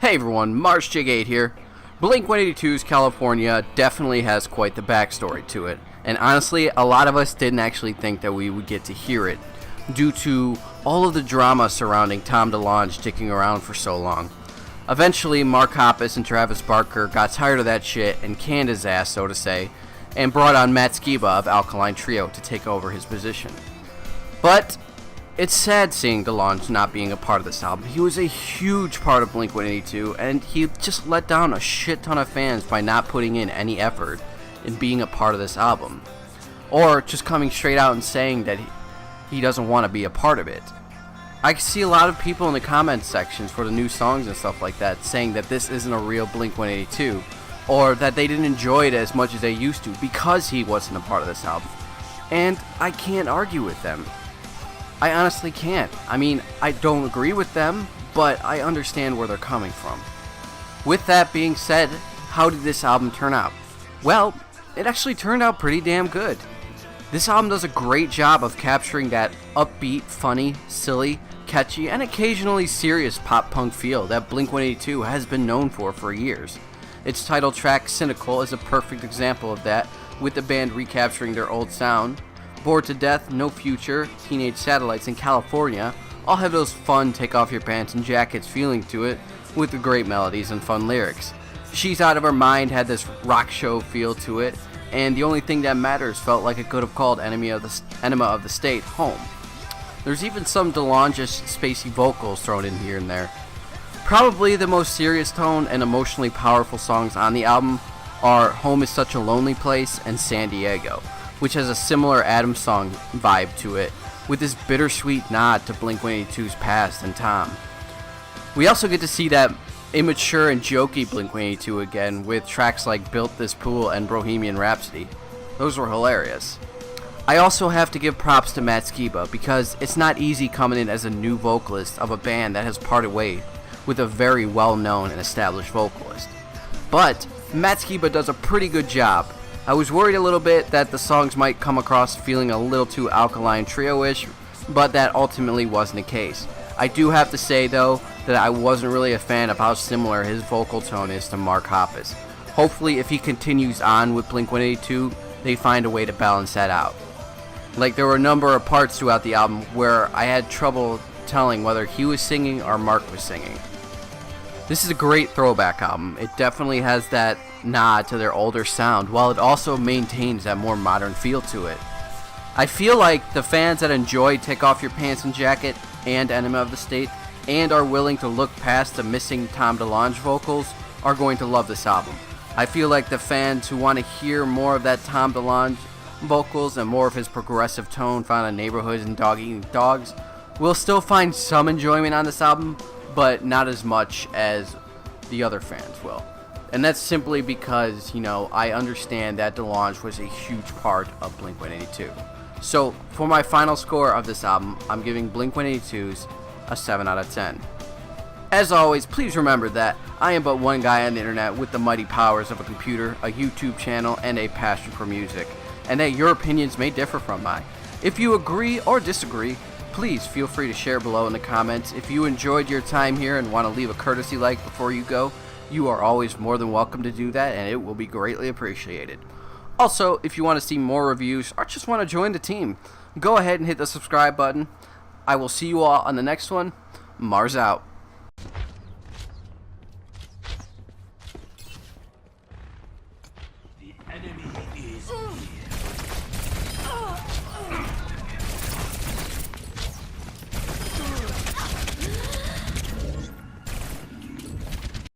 Hey everyone, MarsJig8 here. Blink-182's California definitely has quite the backstory to it, and honestly, a lot of us didn't actually think that we would get to hear it, due to all of the drama surrounding Tom Delonge sticking around for so long. Eventually, Mark Hoppus and Travis Barker got tired of that shit and canned his ass, so to say, and brought on Matt Skiba of Alkaline Trio to take over his position. But it's sad seeing Delonge not being a part of this album. He was a huge part of Blink-182, and he just let down a shit ton of fans by not putting in any effort in being a part of this album. Or just coming straight out and saying that he doesn't want to be a part of it. I see a lot of people in the comments sections for the new songs and stuff like that saying that this isn't a real Blink-182, or that they didn't enjoy it as much as they used to because he wasn't a part of this album. And I can't argue with them. I honestly can't. I mean, I don't agree with them, but I understand where they're coming from. With that being said, how did this album turn out? Well, it actually turned out pretty damn good. This album does a great job of capturing that upbeat, funny, silly, catchy, and occasionally serious pop-punk feel that Blink-182 has been known for years. Its title track, Cynical, is a perfect example of that, with the band recapturing their old sound. Bored to Death, No Future, Teenage Satellites, and California all have those fun take off your pants and jackets feeling to it, with the great melodies and fun lyrics. She's Out of Her Mind had this rock show feel to it, and The Only Thing That Matters felt like it could have called Enema of the State home. There's even some Delonge-ish spacey vocals thrown in here and there. Probably the most serious tone and emotionally powerful songs on the album are Home Is Such a Lonely Place and San Diego, which has a similar Adam song vibe to it, with this bittersweet nod to Blink-182's past and Tom. We also get to see that immature and jokey Blink-182 again, with tracks like Built This Pool and Bohemian Rhapsody. Those were hilarious. I also have to give props to Matt Skiba, because it's not easy coming in as a new vocalist of a band that has parted ways with a very well-known and established vocalist. But Matt Skiba does a pretty good job. I was worried a little bit that the songs might come across feeling a little too Alkaline Trio-ish, but that ultimately wasn't the case. I do have to say, though, that I wasn't really a fan of how similar his vocal tone is to Mark Hoppus. Hopefully, if he continues on with Blink-182, they find a way to balance that out. Like, there were a number of parts throughout the album where I had trouble telling whether he was singing or Mark was singing. This is a great throwback album. It definitely has that nod to their older sound, while it also maintains that more modern feel to it. I feel like the fans that enjoy Take Off Your Pants and Jacket and Enema of the State, and are willing to look past the missing Tom Delonge vocals, are going to love this album. I feel like the fans who want to hear more of that Tom Delonge vocals and more of his progressive tone found in Neighborhoods and Dog Eating Dogs will still find some enjoyment on this album, but not as much as the other fans will. And that's simply because, I understand that Delonge was a huge part of Blink-182. So, for my final score of this album, I'm giving Blink-182's a 7 out of 10. As always, please remember that I am but one guy on the internet with the mighty powers of a computer, a YouTube channel, and a passion for music, and that your opinions may differ from mine. If you agree or disagree, please feel free to share below in the comments. If you enjoyed your time here and want to leave a courtesy like before you go, you are always more than welcome to do that, and it will be greatly appreciated. Also, if you want to see more reviews or just want to join the team, go ahead and hit the subscribe button. I will see you all on the next one. Mars out. The enemy is here.